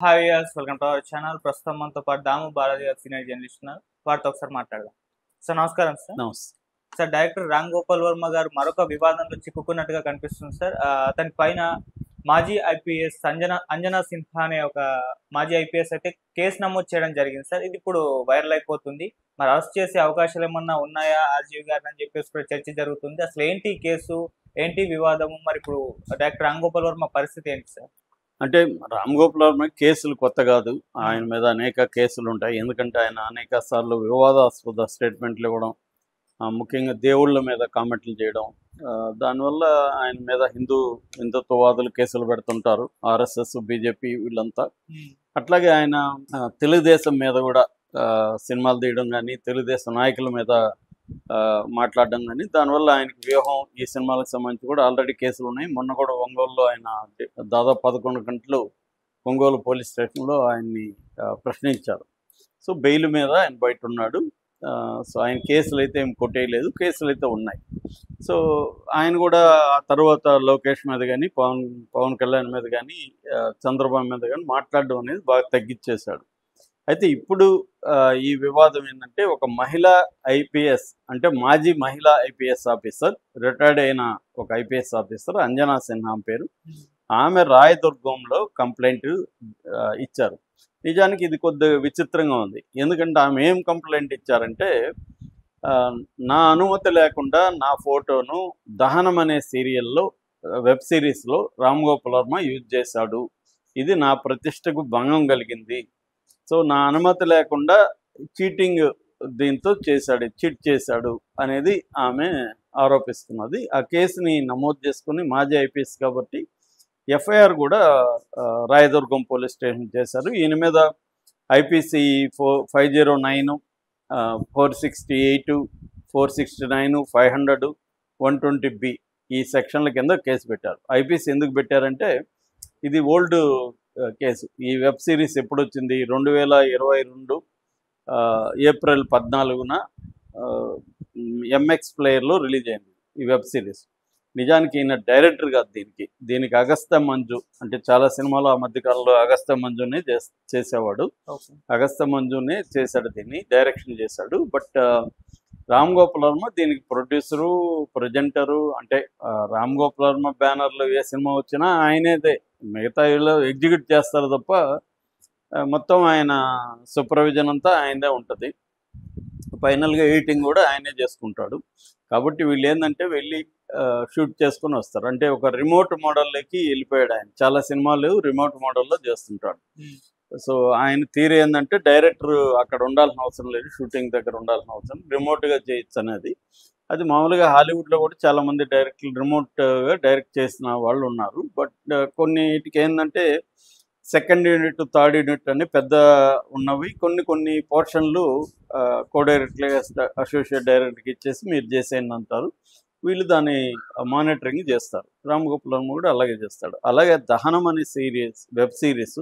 Hi yes welcome to our channel. ప్రస్తుతం మనతో పాటు దాము బాలాజీ గారు సీనియర్ జర్నలిస్ట్ ఉన్నారు. వారితో ఒకసారి మాట్లాడదాం. సార్ నమస్కారం సార్. నమస్తే. సార్ డైరెక్టర్ రామ్ గోపాల్ వర్మ గారు మరొక వివాదంలో చిక్కుకున్నట్టుగా కనిపిస్తుంది సార్. అతని పైన మాజీ ఐపీఎస్ అంజనా సిన్హా అనే ఒక మాజీ ఐపీఎస్ అయితే కేసు నమోదు చేయడం జరిగింది సార్. ఇది ఇప్పుడు వైరల్ అయిపోతుంది. మరి అరెస్ట్ చేసే అవకాశాలు ఏమన్నా ఉన్నాయా ఆర్జీవి గారిని అని చెప్పేసి కూడా చర్చ జరుగుతుంది. అసలు ఏంటి ఈ కేసు, ఏంటి వివాదము, మరి ఇప్పుడు డైరెక్టర్ రామ్ గోపాల్ వర్మ పరిస్థితి ఏంటి సార్? అంటే రామ్ గోపాల్ వర్మ కేసులు కొత్త కాదు. ఆయన మీద అనేక కేసులు ఉంటాయి. ఎందుకంటే ఆయన అనేక సార్లు వివాదాస్పద స్టేట్మెంట్లు ఇవ్వడం, ముఖ్యంగా దేవుళ్ళ మీద కామెంట్లు చేయడం, దానివల్ల ఆయన మీద హిందుత్వవాదులు కేసులు పెడుతుంటారు. ఆర్ఎస్ఎస్, బీజేపీ వీళ్ళంతా. అట్లాగే ఆయన తెలుగుదేశం మీద కూడా సినిమాలు తీయడం కానీ, తెలుగుదేశం నాయకుల మీద మాట్లాడడం కానీ, దానివల్ల ఆయనకి వ్యూహం ఈ సినిమాలకు సంబంధించి కూడా ఆల్రెడీ కేసులు ఉన్నాయి. మొన్న కూడా ఒంగోలులో ఆయన దాదాపు 11 గంటలు ఒంగోలు పోలీస్ స్టేషన్లో ఆయన్ని ప్రశ్నించారు. సో బెయిల్ మీద ఆయన బయట ఉన్నాడు. సో ఆయన కేసులు అయితే ఏం కొట్టేయలేదు, కేసులు అయితే ఉన్నాయి. సో ఆయన కూడా ఆ తర్వాత లోకేష్ మీద కానీ, పవన్ కళ్యాణ్ మీద కానీ, చంద్రబాబు మీద కానీ మాట్లాడడం అనేది బాగా తగ్గించేశాడు. అయితే ఇప్పుడు ఈ వివాదం ఏంటంటే, ఒక మహిళా ఐపీఎస్, అంటే మాజీ మహిళా ఐపీఎస్ ఆఫీసర్, రిటైర్డ్ అయిన ఒక ఐపీఎస్ ఆఫీసర్ అంజనా సిన్హా పేరు, ఆమె రాయదుర్గంలో కంప్లైంట్ ఇచ్చారు. నిజానికి ఇది కొద్దిగా విచిత్రంగా ఉంది. ఎందుకంటే ఆమె ఏం కంప్లైంట్ ఇచ్చారంటే, నా అనుమతి లేకుండా నా ఫోటోను దహనం అనే సీరియల్లో, వెబ్ సిరీస్లో రామ్ గోపాల్ వర్మ యూజ్ చేశాడు. ఇది నా ప్రతిష్టకు భంగం కలిగింది. సో నా అనుమతి లేకుండా చీటింగ్ దీంతో చీట్ చేశాడు అనేది ఆమె ఆరోపిస్తున్నది. ఆ కేసుని నమోదు చేసుకుని, మాజీ ఐపీఎస్ కాబట్టి ఎఫ్ఐఆర్ కూడా రాయదుర్గం పోలీస్ స్టేషన్ చేశారు. ఈయన మీద ఐపీసీ 509, 468, 469, 500, 120B ఈ సెక్షన్ల కింద కేసు పెట్టారు. ఐపీసీ ఎందుకు పెట్టారంటే, ఇది ఓల్డ్ కేసు. ఈ వెబ్ సిరీస్ ఎప్పుడు వచ్చింది? 2022 ఏప్రిల్ 14న ఎంఎక్స్ ప్లేయర్లో రిలీజ్ అయింది ఈ వెబ్ సిరీస్. నిజానికి ఈయన డైరెక్టర్ కాదు దీనికి అగస్త్య మంజు, అంటే చాలా సినిమాలు ఆ మధ్యకాలంలో అగస్త్య మంజునే చేసేవాడు. అగస్త్య మంజునే చేశాడు, దీన్ని డైరెక్షన్ చేశాడు. బట్ రామ్ గోపాల్ వర్మ దీనికి ప్రొడ్యూసరు, ప్రజెంటరు. అంటే రామ్ గోపాల్ వర్మ బ్యానర్లో ఏ సినిమా వచ్చినా ఆయనేదే, మిగతా వీళ్ళు ఎగ్జిక్యూట్ చేస్తారు తప్ప మొత్తం ఆయన సూపర్విజన్ అంతా ఆయనదే ఉంటుంది. ఫైనల్గా ఎడిటింగ్ కూడా ఆయనే చేసుకుంటాడు. కాబట్టి వీళ్ళు ఏంటంటే వెళ్ళి షూట్ చేసుకొని వస్తారు. అంటే ఒక రిమోట్ మోడల్లోకి వెళ్ళిపోయాడు ఆయన. చాలా సినిమాలు రిమోట్ మోడల్లో చేస్తుంటాడు. సో ఆయన తీరు ఏంటంటే, డైరెక్టర్ అక్కడ ఉండాల్సిన అవసరం లేదు, షూటింగ్ దగ్గర ఉండాల్సిన అవసరం, రిమోట్గా చేయొచ్చు అనేది. అది మామూలుగా హాలీవుడ్లో కూడా చాలామంది డైరెక్టర్లు రిమోట్గా డైరెక్ట్ చేసిన వాళ్ళు ఉన్నారు. బట్ కొన్నిటికి ఏంటంటే సెకండ్ యూనిట్, థర్డ్ యూనిట్ అని పెద్ద ఉన్నవి, కొన్ని పోర్షన్లు కో డైరెక్ట్గా అసోసియేట్ డైరెక్టర్కి ఇచ్చేసి మీరు చేసేయండి అంటారు. వీళ్ళు దాన్ని మానిటరింగ్ చేస్తారు. రామ్ గోపాల్ వర్మ కూడా అలాగే చేస్తాడు. అలాగే దహనం అనే వెబ్ సిరీస్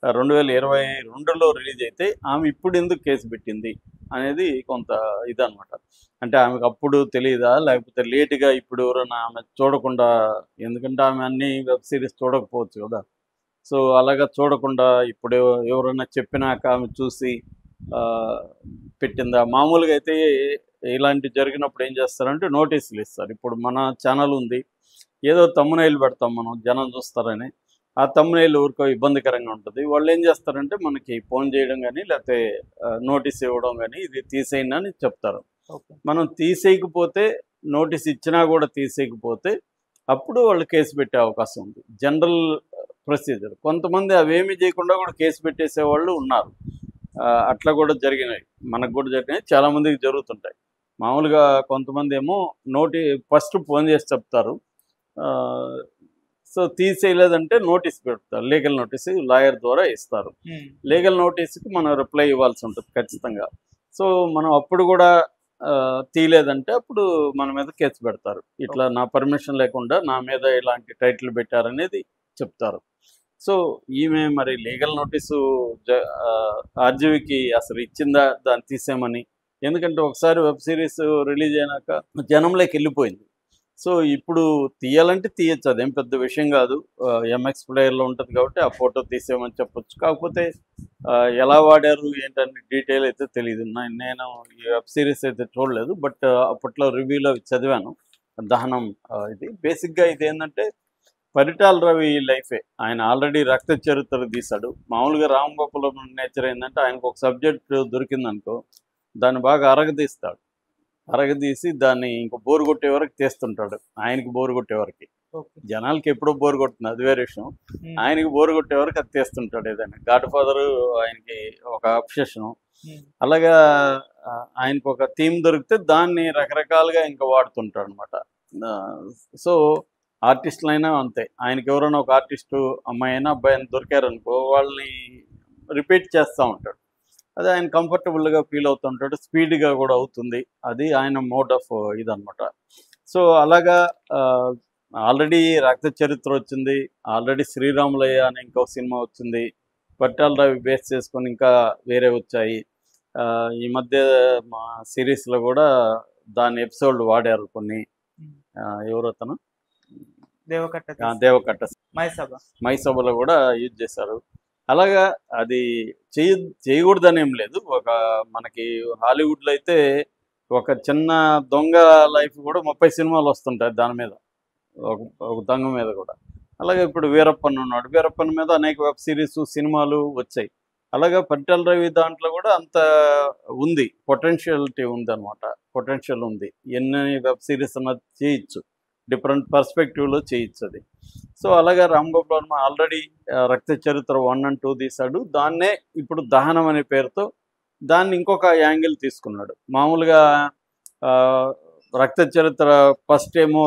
2022లో రిలీజ్ అయితే ఆమె ఇప్పుడు ఎందుకు కేసు పెట్టింది అనేది కొంత ఇదనమాట. అంటే ఆమెకు అప్పుడు తెలియదా, లేకపోతే లేటుగా ఇప్పుడు ఎవరైనా ఆమె చూడకుండా, ఎందుకంటే ఆమె అన్ని వెబ్ సిరీస్ చూడకపోవచ్చు కదా. సో అలాగా చూడకుండా ఇప్పుడు ఎవరైనా చెప్పినాక ఆమె చూసి పెట్టిందా? మామూలుగా అయితే ఇలాంటి జరిగినప్పుడు ఏం చేస్తారంటే నోటీసులు ఇస్తారు. ఇప్పుడు మన ఛానల్ ఉంది, ఏదో తమ్మునైల్ పెడతాం మనం, జనం చూస్తారని. ఆ తమ్మునైల్ ఊరికో ఇబ్బందికరంగా ఉంటుంది. వాళ్ళు ఏం చేస్తారంటే మనకి ఫోన్ చేయడం కానీ, లేకపోతే నోటీస్ ఇవ్వడం కానీ, ఇది తీసేయండి అని చెప్తారు. మనం తీసేయకపోతే, నోటీస్ ఇచ్చినా కూడా తీసేయకపోతే, అప్పుడు వాళ్ళు కేసు పెట్టే అవకాశం ఉంది. General procedure. కొంతమంది అవేమీ చేయకుండా కూడా కేసు పెట్టేసే వాళ్ళు ఉన్నారు. అట్లా కూడా జరిగినాయి, మనకు కూడా జరిగినాయి, చాలామందికి జరుగుతుంటాయి. మామూలుగా కొంతమంది ఏమో ఫస్ట్ ఫోన్ చేసి చెప్తారు. సో తీసేయలేదంటే నోటీస్ పెడతారు, లీగల్ నోటీస్ లాయర్ ద్వారా ఇస్తారు. లీగల్ నోటీస్కి మనం రిప్లై ఇవ్వాల్సి ఉంటుంది ఖచ్చితంగా. సో మనం అప్పుడు కూడా తీయలేదంటే అప్పుడు మన మీద కేసు పెడతారు. ఇట్లా నా పర్మిషన్ లేకుండా నా మీద ఇలాంటి టైటిల్ పెట్టారనేది చెప్తారు. సో ఈమె మరి లీగల్ నోటీసు ఆర్జీవికి అసలు ఇచ్చిందా దాన్ని తీసేయమని? ఎందుకంటే ఒకసారి వెబ్ సిరీస్ రిలీజ్ అయినాక జనంలోకి వెళ్ళిపోయింది. సో ఇప్పుడు తీయాలంటే తీయచ్చు, అదేం పెద్ద విషయం కాదు. ఎంఎక్స్ ప్లేయర్లో ఉంటుంది కాబట్టి ఆ ఫోటో తీసేయమని చెప్పొచ్చు. కాకపోతే ఎలా వాడారు ఏంటని డీటెయిల్ అయితే తెలియదు. నేను ఈ వెబ్ సిరీస్ అయితే చూడలేదు, బట్ అప్పట్లో రివ్యూలో చదివాను. దహనం ఇది బేసిక్గా ఇది ఏంటంటే పరిటాల రవి లైఫే. ఆయన ఆల్రెడీ రక్త చరిత్ర తీశాడు. మామూలుగా రామ్ గోపాల్ నేచర్ ఏంటంటే ఆయనకు ఒక సబ్జెక్ట్ దొరికిందనుకో దాన్ని బాగా అరగదీస్తాడు. అరగదీసి దాన్ని ఇంక బోరు కొట్టే వరకు తీస్తుంటాడు. ఆయనకి బోరు కొట్టే వరకు, ఓకే. జనాలకి ఎప్పుడో బోరు కొడుతుంది అది వేరే విషయం. ఆయనకి బోరు కొట్టే వరకు అది తీస్తుంటాడు. ఏదైనా గాడ్ ఫాదరు ఆయనకి ఒక అబ్సెషను. అలాగా ఆయనకు ఒక థీమ్ దొరికితే దాన్ని రకరకాలుగా ఇంకా వాడుతుంటాడు అనమాట. సో ఆర్టిస్టులైనా అంతే. ఆయనకి ఎవరైనా ఒక ఆర్టిస్టు అమ్మాయి అయినా అబ్బాయి అయినా దొరికారనుకో వాళ్ళని రిపీట్ చేస్తూ ఉంటాడు. అది ఆయన కంఫర్టబుల్గా ఫీల్ అవుతుంటాడు, స్పీడ్గా కూడా అవుతుంది. అది ఆయన మోడ్ ఆఫ్ ఇదనమాట. సో అలాగా ఆల్రెడీ రక్త చరిత్ర వచ్చింది, ఆల్రెడీ శ్రీరాములయ్య అనే ఇంకో సినిమా వచ్చింది, పట్టాల రవి బేస్ చేసుకొని ఇంకా వేరే వచ్చాయి. ఈ మధ్య మా సిరీస్లో కూడా దాని ఎపిసోడ్లు వాడారు కొన్ని. ఎవరు అతను దేవకట్ట మైసభలో కూడా యూజ్ చేశారు. అలాగా అది చేయకూడదని ఏం లేదు. మనకి హాలీవుడ్లో అయితే ఒక చిన్న దొంగ లైఫ్ కూడా 30 సినిమాలు వస్తుంటాయి దాని మీద, ఒక దొంగ మీద కూడా. అలాగే ఇప్పుడు వీరప్పన్ ఉన్నాడు, వీరప్పన్ మీద అనేక వెబ్ సిరీస్ సినిమాలు వచ్చాయి. అలాగా పరిటాల రవి దాంట్లో కూడా అంత ఉంది, పొటెన్షియాలిటీ ఉంది అనమాట. పొటెన్షియల్ ఉంది, ఎన్ని వెబ్ సిరీస్ అన్నది చేయొచ్చు, డిఫరెంట్ పర్స్పెక్టివ్లో చేయొచ్చు అది. సో అలాగా రామ్ గోపాల్ వర్మ ఆల్రెడీ రక్త చరిత్ర 1 and 2 తీశాడు. దాన్నే ఇప్పుడు దహనం అనే పేరుతో దాన్ని ఇంకొక యాంగిల్ తీసుకున్నాడు. మామూలుగా రక్త చరిత్ర ఫస్ట్ ఏమో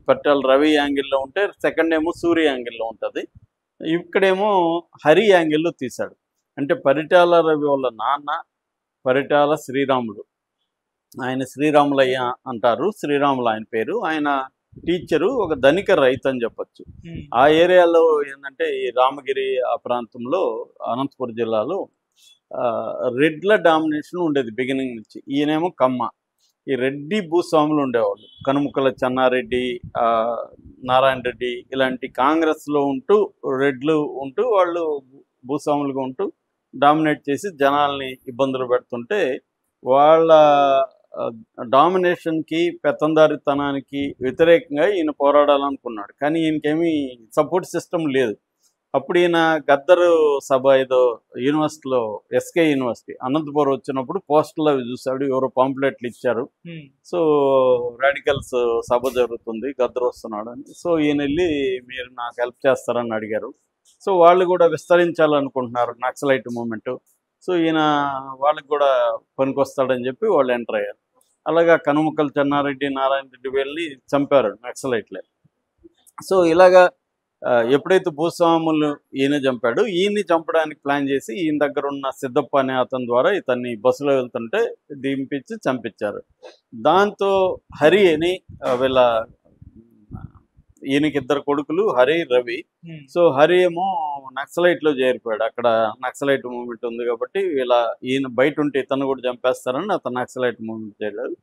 పరిటాల రవి యాంగిల్లో ఉంటే సెకండ్ ఏమో సూర్య యాంగిల్లో ఉంటుంది. ఇక్కడేమో హరి యాంగిల్లో తీశాడు. అంటే పరిటాల రవి వాళ్ళ నాన్న పరిటాల శ్రీరాములు, ఆయన శ్రీరాములయ్య అంటారు, శ్రీరాములు ఆయన పేరు. ఆయన టీచరు, ఒక ధనిక రైతు అని చెప్పచ్చు. ఆ ఏరియాలో ఏంటంటే ఈ రామగిరి ఆ ప్రాంతంలో అనంతపురం జిల్లాలో రెడ్ల డామినేషన్ ఉండేది బిగినింగ్ నుంచి. ఈయనేమో కమ్మ. ఈ రెడ్డి భూస్వాములు ఉండేవాళ్ళు, కనుముక్కల చెన్నారెడ్డి, నారాయణ రెడ్డి ఇలాంటి కాంగ్రెస్లో ఉంటూ రెడ్లు ఉంటూ వాళ్ళు భూస్వాములుగా ఉంటూ డామినేట్ చేసి జనాల్ని ఇబ్బందులు పెడుతుంటే వాళ్ళ డామినేషన్కి పెత్తందారితనానికి వ్యతిరేకంగా ఈయన పోరాడాలనుకున్నాడు. కానీ ఈయనకేమీ సపోర్ట్ సిస్టమ్ లేదు. అప్పుడు ఈయన గద్దరు సభ ఏదో యూనివర్సిటీలో, ఎస్కే యూనివర్సిటీ అనంతపురం వచ్చినప్పుడు పోస్టర్లు అవి చూశాడు, ఎవరో పాంప్లెట్లు ఇచ్చారు. సో రాడికల్స్ సభ జరుగుతుంది, గద్దరు వస్తున్నాడు అని. సో ఈయన వెళ్ళి మీరు నాకు హెల్ప్ చేస్తారని అడిగారు. సో వాళ్ళు కూడా విస్తరించాలనుకుంటున్నారు నక్సలైట్ మూమెంట్. సో ఈయన వాళ్ళకి కూడా పనికొస్తాడని చెప్పి వాళ్ళు ఎంటర్ అయ్యారు. అలాగా కనుముక్కల చెన్నారెడ్డి, నారాయణ రెడ్డి వెళ్ళి చంపారు నక్సలైట్లే. సో ఇలాగా ఎప్పుడైతే భూస్వాములు ఈయన చంపాడు, ఈయన్ని చంపడానికి ప్లాన్ చేసి ఈయన దగ్గర ఉన్న సిద్ధప్ప అనే అతని ద్వారా ఇతన్ని బస్సులో వెళ్తుంటే దింపించి చంపించారు. దాంతో హరి అని వీళ్ళ ఈయనకి 2 కొడుకులు, హరి, రవి. సో హరి ఏమో నక్సలైట్లో చేరిపోయాడు. అక్కడ నక్సలైట్ మూవ్మెంట్ ఉంది కాబట్టి ఈయన బయట ఉంటే ఇతను కూడా చంపేస్తారని అతను నక్సలైట్ మూవ్మెంట్ చేయలేదు.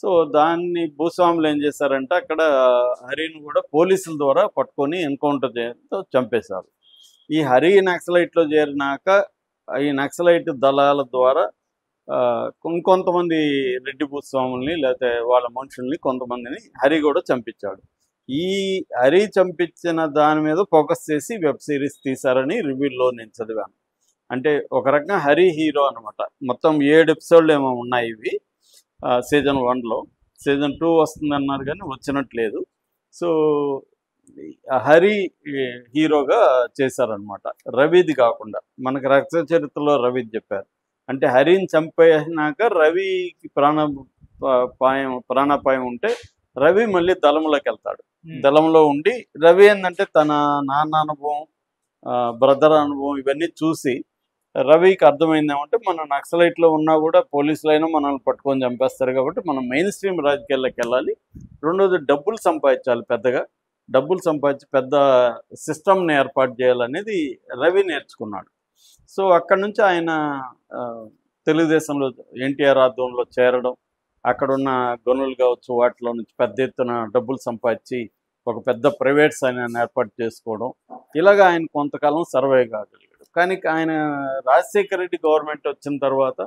సో దాన్ని భూస్వాములు ఏం చేశారంటే అక్కడ హరిని కూడా పోలీసుల ద్వారా పట్టుకొని ఎన్కౌంటర్ చేయడంతో చంపేశారు. ఈ హరి నక్సలైట్లో చేరినాక ఈ నక్సలైట్ దళాల ద్వారా ఇంకొంతమంది రెడ్డి భూస్వాముల్ని లేకపోతే వాళ్ళ మనుషుల్ని కొంతమందిని హరి కూడా చంపించాడు. ఈ హరి చంపించిన దాని మీద ఫోకస్ చేసి వెబ్ సిరీస్ తీశారని రివ్యూలో నేను చదివాను. అంటే ఒక రకంగా హరి హీరో అనమాట. మొత్తం 7 ఎపిసోడ్లు ఏమో ఉన్నాయి ఇవి సీజన్ 1లో. సీజన్ 2 వస్తుంది అన్నారు కానీ వచ్చినట్లేదు. సో హరి హీరోగా చేశారనమాట, రవిది కాకుండా. మనకు రక్త చరిత్రలో రవిది చెప్పారు. అంటే హరిని చంపేసినాక రవికి ప్రాణాపాయం ఉంటే రవి మళ్ళీ దళంలోకి వెళ్తాడు. దళంలో ఉండి రవి ఏంటంటే తన నాన్న అనుభవం, బ్రదర్ అనుభవం ఇవన్నీ చూసి రవికి అర్థమైంది ఏమంటే మనం నక్సలైట్లో ఉన్నా కూడా పోలీసులైనా మనల్ని పట్టుకొని చంపేస్తారు కాబట్టి మనం మెయిన్ స్ట్రీమ్ రాజకీయాల్లోకి వెళ్ళాలి. రెండోది డబ్బులు సంపాదించాలి, పెద్దగా డబ్బులు సంపాదించి పెద్ద సిస్టమ్ని ఏర్పాటు చేయాలనేది రవి నేర్చుకున్నాడు. సో అక్కడి నుంచి ఆయన తెలుగుదేశంలో ఎన్టీఆర్ ఆధ్వర్యంలో చేరడం, అక్కడున్న గనులు కావచ్చు వాటిలో నుంచి పెద్ద ఎత్తున డబ్బులు సంపాదించి ఒక పెద్ద ప్రైవేట్ సైన్యాన్ని ఏర్పాటు చేసుకోవడం, ఇలాగ ఆయన కొంతకాలం సర్వైవ్ కాగలిగాడు. కానీ ఆయన రాజశేఖర రెడ్డి గవర్నమెంట్ వచ్చిన తర్వాత